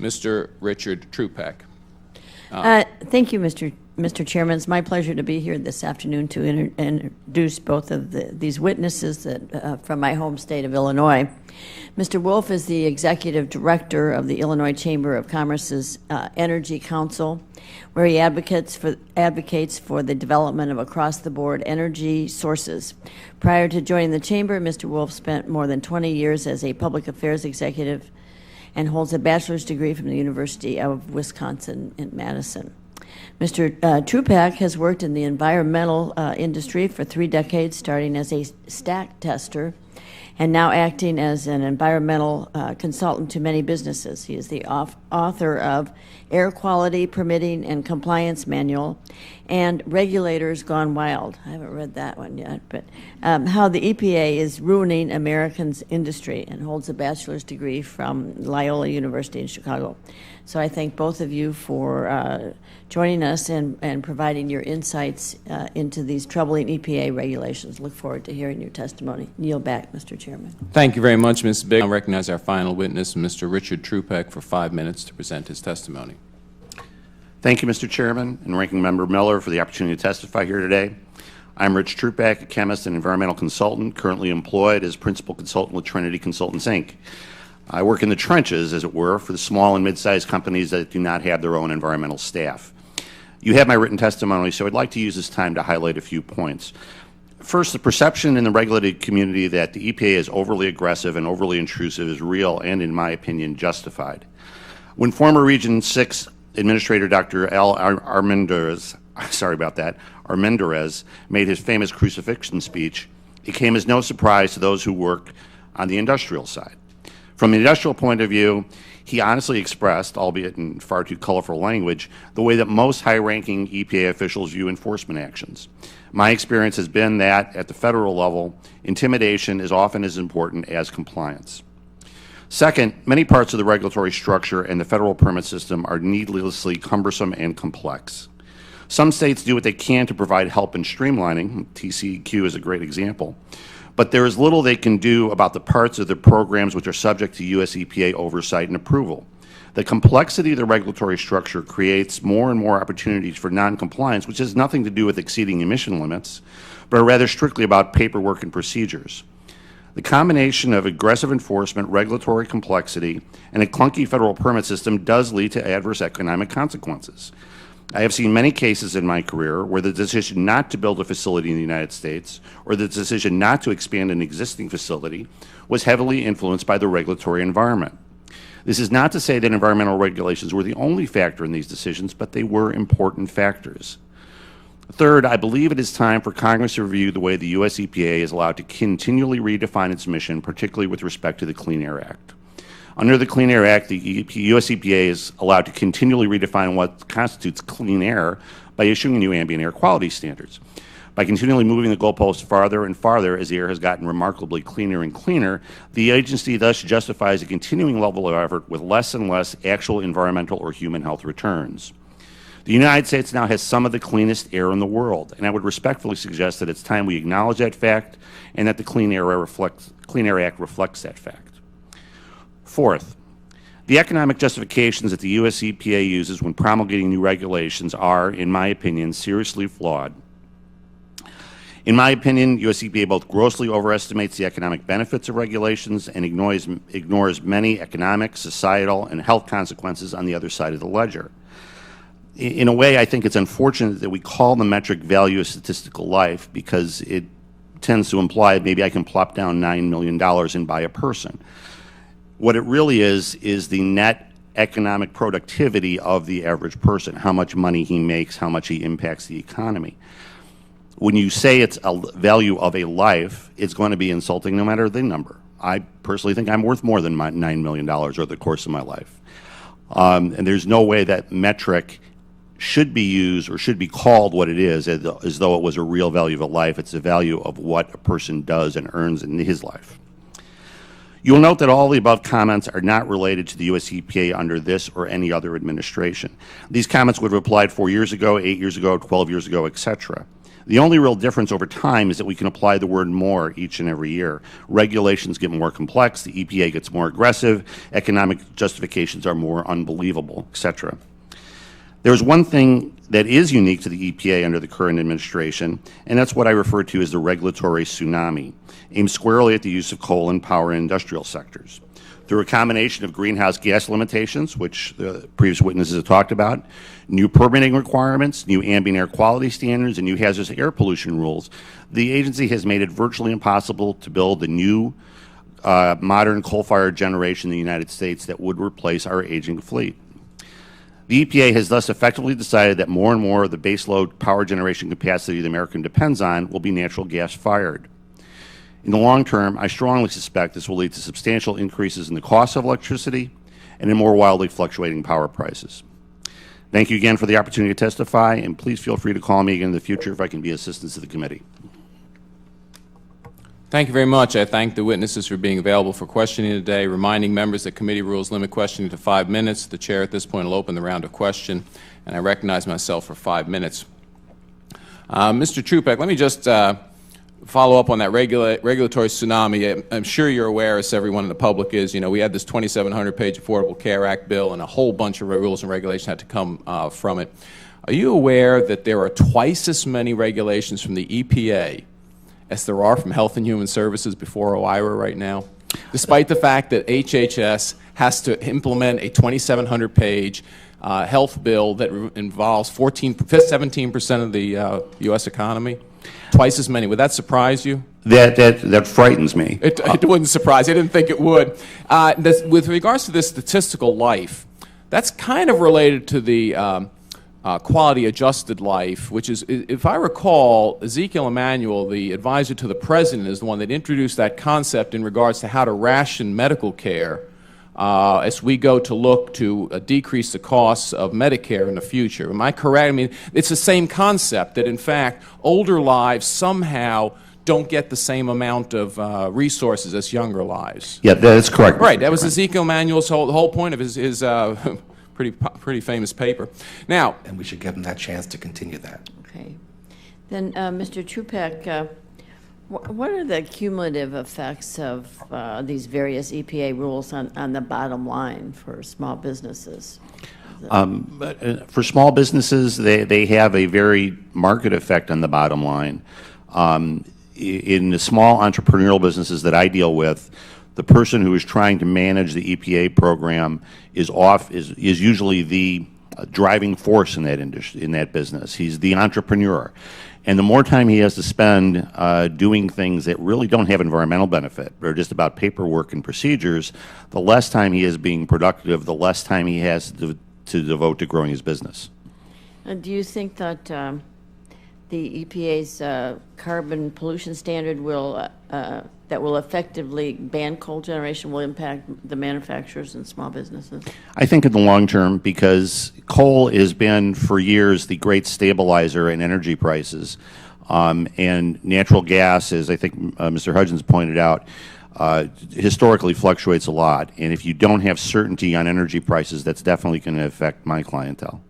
Mr. Richard Trzupek. Thank you, Mr. Chairman. It's my pleasure to be here this afternoon to introduce both of these witnesses from my home state of Illinois. Mr. Wolf is the Executive Director of the Illinois Chamber of Commerce's Energy Council, where he advocates for the development of across-the-board energy sources. Prior to joining the Chamber, Mr. Wolf spent more than 20 years as a public affairs executive and holds a bachelor's degree from the University of Wisconsin in Madison. Mr. Trzupek has worked in the environmental industry for 3 decades, starting as a stack tester and now acting as an environmental consultant to many businesses. He is the author of Air Quality, Permitting, and Compliance Manual and Regulators Gone Wild. I haven't read that one yet, but how the EPA is ruining Americans' industry, and holds a bachelor's degree from Loyola University in Chicago. So I thank both of you for joining us and providing your insights into these troubling EPA regulations. Look forward to hearing your testimony. Kneel back, Mr. Chairman. Thank you very much, Ms. Bigg. I recognize our final witness, Mr. Richard Trzupek, for 5 minutes to present his testimony. Thank you, Mr. Chairman and Ranking Member Miller, for the opportunity to testify here today. I'm Rich Trzupek, a chemist and environmental consultant, currently employed as principal consultant with Trinity Consultants, Inc. I work in the trenches, as it were, for the small and mid-sized companies that do not have their own environmental staff. You have my written testimony, so I'd like to use this time to highlight a few points. First, the perception in the regulated community that the EPA is overly aggressive and overly intrusive is real and, in my opinion, justified. When former Region 6 Administrator Dr. L. Armendariz made his famous crucifixion speech, it came as no surprise to those who work on the industrial side. From the industrial point of view, he honestly expressed, albeit in far too colorful language, the way that most high-ranking EPA officials view enforcement actions. My experience has been that, at the federal level, intimidation is often as important as compliance. Second, many parts of the regulatory structure and the federal permit system are needlessly cumbersome and complex. Some states do what they can to provide help in streamlining. TCEQ is a great example. But there is little they can do about the parts of the programs which are subject to U.S. EPA oversight and approval. The complexity of the regulatory structure creates more and more opportunities for noncompliance, which has nothing to do with exceeding emission limits, but are rather strictly about paperwork and procedures. The combination of aggressive enforcement, regulatory complexity, and a clunky federal permit system does lead to adverse economic consequences. I have seen many cases in my career where the decision not to build a facility in the United States or the decision not to expand an existing facility was heavily influenced by the regulatory environment. This is not to say that environmental regulations were the only factor in these decisions, but they were important factors. Third, I believe it is time for Congress to review the way the U.S. EPA is allowed to continually redefine its mission, particularly with respect to the Clean Air Act. Under the Clean Air Act, the U.S. EPA is allowed to continually redefine what constitutes clean air by issuing new ambient air quality standards. By continually moving the goalposts farther and farther as the air has gotten remarkably cleaner and cleaner, the agency thus justifies a continuing level of effort with less and less actual environmental or human health returns. The United States now has some of the cleanest air in the world, and I would respectfully suggest that it's time we acknowledge that fact and that the Clean Air Act reflects that fact. Fourth, the economic justifications that the U.S. EPA uses when promulgating new regulations are, in my opinion, seriously flawed. In my opinion, U.S. EPA both grossly overestimates the economic benefits of regulations and ignores many economic, societal, and health consequences on the other side of the ledger. In a way, I think it's unfortunate that we call the metric value of statistical life because it tends to imply maybe I can plop down $9 million and buy a person. What it really is the net economic productivity of the average person, how much money he makes, how much he impacts the economy. When you say it's a value of a life, it's going to be insulting no matter the number. I personally think I'm worth more than $9 million over the course of my life. And there's no way that metric should be used or should be called what it is, as though it was a real value of a life. It's the value of what a person does and earns in his life. You will note that all the above comments are not related to the U.S. EPA under this or any other administration. These comments would have applied 4 years ago, 8 years ago, 12 years ago, etc. The only real difference over time is that we can apply the word more each and every year. Regulations get more complex, the EPA gets more aggressive, economic justifications are more unbelievable, etc. There's one thing that is unique to the EPA under the current administration, and that's what I refer to as the regulatory tsunami, aimed squarely at the use of coal in power and industrial sectors. Through a combination of greenhouse gas limitations, which the previous witnesses have talked about, new permitting requirements, new ambient air quality standards, and new hazardous air pollution rules, the agency has made it virtually impossible to build the new modern coal-fired generation in the United States that would replace our aging fleet. The EPA has thus effectively decided that more and more of the baseload power generation capacity the American depends on will be natural gas fired. In the long term, I strongly suspect this will lead to substantial increases in the cost of electricity and in more wildly fluctuating power prices. Thank you again for the opportunity to testify, and please feel free to call me again in the future if I can be of assistance to the committee. Thank you very much. I thank the witnesses for being available for questioning today, reminding members that committee rules limit questioning to 5 minutes. The chair at this point will open the round of question, and I recognize myself for 5 minutes. Mr. Trzupek, let me just follow up on that regulatory tsunami. I'm sure you're aware, as everyone in the public is, we had this 2,700-page Affordable Care Act bill, and a whole bunch of rules and regulations had to come from it. Are you aware that there are twice as many regulations from the EPA as there are from Health and Human Services before OIRA right now, despite the fact that HHS has to implement a 2,700-page health bill that involves 17% of the U.S. economy? Twice as many. Would that surprise you? That frightens me. It wouldn't surprise. I didn't think it would. With regards to this statistical life, that's kind of related to the quality-adjusted life, which is, if I recall, Ezekiel Emanuel, the advisor to the president, is the one that introduced that concept in regards to how to ration medical care as we go to look to decrease the costs of Medicare in the future. Am I correct? I mean, it's the same concept that, in fact, older lives somehow don't get the same amount of resources as younger lives. Yeah, that's correct. Right. That was Ezekiel Emanuel's whole point of his pretty famous paper. Now, and we should give them that chance to continue that. Okay. Then, Mr. Trzupek, what are the cumulative effects of these various EPA rules on the bottom line for small businesses? For small businesses, they have a very marked effect on the bottom line. In the small entrepreneurial businesses that I deal with, the person who is trying to manage the EPA program is usually the driving force in that business. He's the entrepreneur. And the more time he has to spend doing things that really don't have environmental benefit, but are just about paperwork and procedures, the less time he is being productive, the less time he has to devote to growing his business. Do you think that the EPA's carbon pollution standard that will effectively ban coal generation will impact the manufacturers and small businesses? I think in the long term, because coal has been for years the great stabilizer in energy prices, and natural gas, as I think Mr. Hudgens pointed out, historically fluctuates a lot. And if you don't have certainty on energy prices, that's definitely going to affect my clientele.